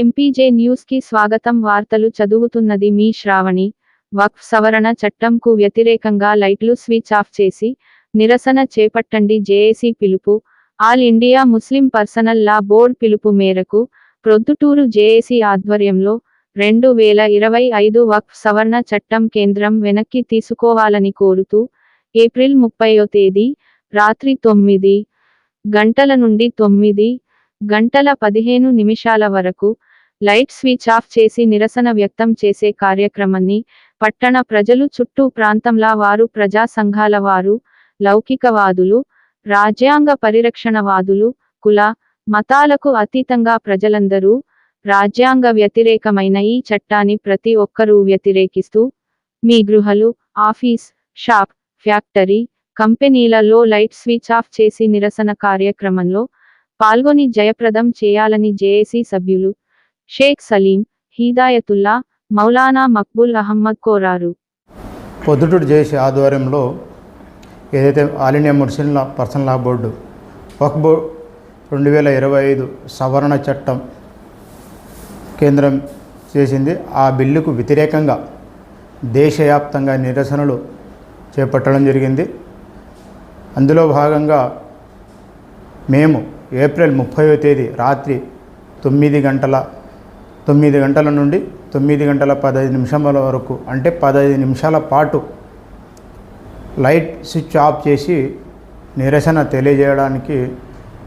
MPJ news కి స్వాగతం. వార్తలు చదువుతున్నది మీ శ్రావణి. వక్ఫ్ సవరణ చట్టంకు వ్యతిరేకంగా లైట్లు స్విచ్ ఆఫ్ చేసి నిరసన చేపట్టండి జేఏసీ పిలుపు. ఆల్ ఇండియా ముస్లిం పర్సనల్ లా బోర్డ్ పిలుపు మేరకు ప్రొద్దుటూరు జేఏసీ ఆధ్వర్యంలో 2025 వక్ఫ్ సవరణ చట్టం కేంద్రం వెనక్కి తీసుకోవాలని కోరుతూ ఏప్రిల్ 30వ తేదీ రాత్రి 9 గంటల నుండి 9 గంటల 15 నిమిషాల వరకు లైట్ స్విచ్ ఆఫ్ చేసి నిరసన వ్యక్తం చేసే కార్యక్రమాన్ని పట్టణ ప్రజలు, చుట్టూ ప్రాంతంల వారు, ప్రజా సంఘాల వారు, లౌకికవాదులు, రాజ్యాంగ పరిరక్షణవాదులు, కుల మతాలకు అతీతంగా ప్రజలందరూ రాజ్యాంగ వ్యతిరేకమైన ఈ చట్టాన్ని ప్రతి ఒక్కరూ వ్యతిరేకిస్తూ మీ గృహాలు, ఆఫీస్, షాప్, ఫ్యాక్టరీ, కంపెనీలలో లైట్ స్విచ్ ఆఫ్ చేసి నిరసన కార్యక్రమంలో పాల్గొని జయప్రదం చేయాలని జేఏసీ సభ్యులు షేక్ సలీం, హిదాయతుల్లా, మౌలానా మక్బూల్ అహ్మద్ కోరారు. పొద్దుటూరు జేఏసీ ఆధ్వర్యంలో ఏదైతే ఆల్ ఇండియా ముస్లిం పర్సనల్ లా బోర్డు వక్ఫ్ బోర్డు 2025 సవరణ చట్టం కేంద్రం చేసింది, ఆ బిల్లుకు వ్యతిరేకంగా దేశవ్యాప్తంగా నిరసనలు చేపట్టడం జరిగింది. అందులో భాగంగా మేము ఏప్రిల్ 30వ తేదీ రాత్రి 9 గంటల నుండి 9 గంటల 15 నిమిషాల వరకు, అంటే 15 నిమిషాల పాటు లైట్ స్విచ్ ఆఫ్ చేసి నిరసన తెలియజేయడానికి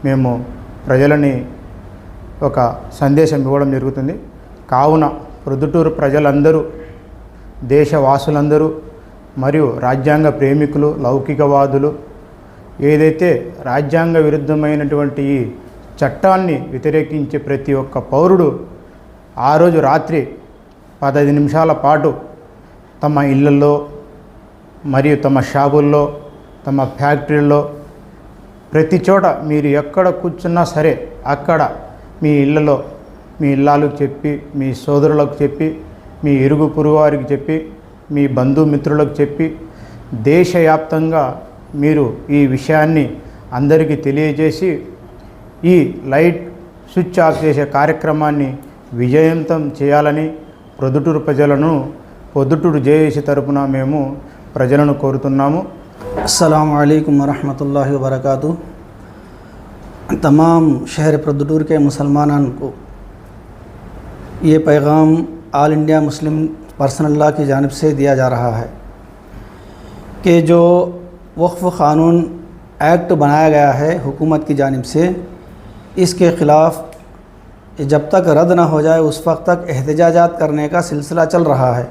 మేము ప్రజలని ఒక సందేశం ఇవ్వడం జరుగుతుంది. కావున ప్రొద్దుటూరు ప్రజలందరూ, దేశవాసులందరూ మరియు రాజ్యాంగ ప్రేమికులు, లౌకికవాదులు ఏదైతే రాజ్యాంగ విరుద్ధమైనటువంటి ఈ చట్టాన్ని వ్యతిరేకించే ప్రతి ఒక్క పౌరుడు ఆ రోజు రాత్రి 15 నిమిషాల పాటు తమ ఇళ్లలో మరియు తమ షాపుల్లో, తమ ఫ్యాక్టరీల్లో, ప్రతి చోట మీరు ఎక్కడ కూర్చున్నా సరే అక్కడ మీ ఇళ్లలో మీ ఇల్లాలకు చెప్పి, మీ సోదరులకు చెప్పి, మీ ఇరుగు పొరుగు వారికి చెప్పి, మీ బంధుమిత్రులకు చెప్పి దేశవ్యాప్తంగా మీరు ఈ విషయాన్ని అందరికీ తెలియజేసి ఈ లైట్ స్విచ్ ఆఫ్ చేసే కార్యక్రమాన్ని విజయవంతం చేయాలని పొద్దుటూరు జేఏసీ తరపున మేము ప్రజలను కోరుతున్నాము. अस्सलाम वालेकुम वरहमतुल्लाहि वबरकातुहू। तमाम शहर प्रद्दूर के मुसलमानों को ये पैगाम आल इंडिया मुस्लिम पर्सनल लॉ की जानिब से दिया जा रहा है कि जो वक्फ़ क़ानून एक्ट बनाया गया है हुकूमत की जानिब से, इसके ख़िलाफ़ जब तक रद्द ना हो जाए उस वक्त तक एहतजाजात करने का सिलसिला चल रहा है।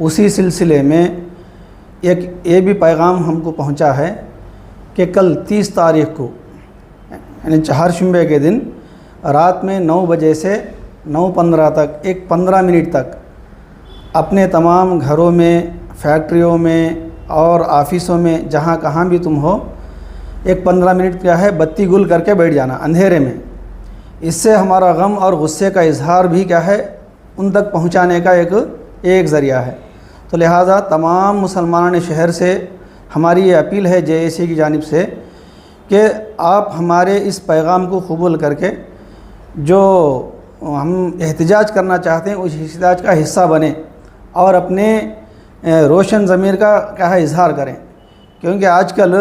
उसी सिलसिले में एक ये भी पैगाम हमको पहुंचा है कि कल 30 तारीख़ को यानी चहारशंबे के दिन रात में 9 बजे से 9:15 तक, एक 15 मिनट तक अपने तमाम घरों में, फैक्ट्रियों में और ऑफिसों में, जहाँ कहाँ भी तुम हो, एक 15 मिनट क्या है बत्ती गुल करके बैठ जाना अंधेरे में। इससे हमारा गम और गुस्से का इजहार भी क्या है उन तक पहुँचाने का एक ज़रिया है। तो लिहाजा तमाम मुसलमानों ने शहर से हमारी ये अपील है जेएसी की जानिब से कि आप हमारे इस पैगाम को कबूल करके जो हम एहतजाज करना चाहते हैं उस एहतजाज का हिस्सा बने और अपने रोशन ज़मीर का क्या है इजहार करें। क्योंकि आजकल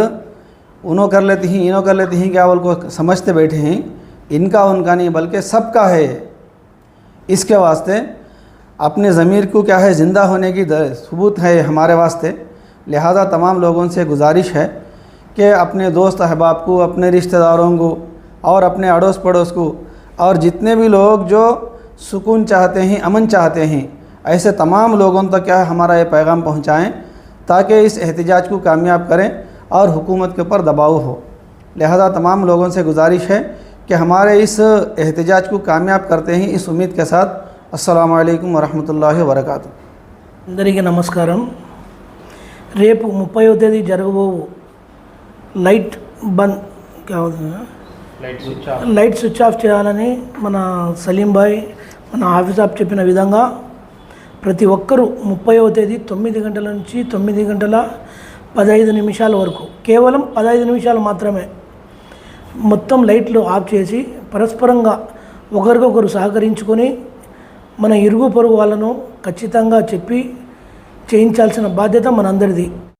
उन्हों कर लेती हैं, इन्हों कर लेती हैं, क्या बोल को समझते बैठे हैं, इनका उनका नहीं बल्कि सबका है। इसके वास्ते अपने ज़मीर को क्या है ज़िंदा होने की सबूत है हमारे वास्ते। लिहाजा तमाम लोगों से गुजारिश है कि अपने दोस्त अहबाब को, अपने रिश्तेदारों को और अपने अड़ोस पड़ोस को और जितने भी लोग जो सुकून चाहते हैं, अमन चाहते हैं, ऐसे तमाम लोगों तक क्या है हमारा ये पैगाम पहुँचाएँ ताकि इस एहतजाज को कामयाब करें और हुकूमत के ऊपर दबाव हो। लिहाजा तमाम लोगों से गुजारिश है कि हमारे इस एहतजाज को कामयाब करते हैं, इस उम्मीद के साथ అస్సలాము అలైకుం వరహమతుల్లాహి వబరకాతు. అందరికీ నమస్కారం. రేపు 30వ తేదీ జరగబో లైట్ స్విచ్ ఆఫ్ చేయాలని మన సలీం భాయ్, మన హాఫీజ్ సాబ్ చెప్పిన విధంగా ప్రతి ఒక్కరూ 30వ తేదీ 9 గంటల నుంచి 9 గంటల 15 నిమిషాల వరకు, కేవలం 15 నిమిషాలు మాత్రమే మొత్తం లైట్లు ఆఫ్ చేసి పరస్పరంగా ఒకరికొకరు సహకరించుకొని మన ఇరుగు పొరుగు వాళ్ళను ఖచ్చితంగా చెప్పి చేయించాల్సిన బాధ్యత మనందరిది.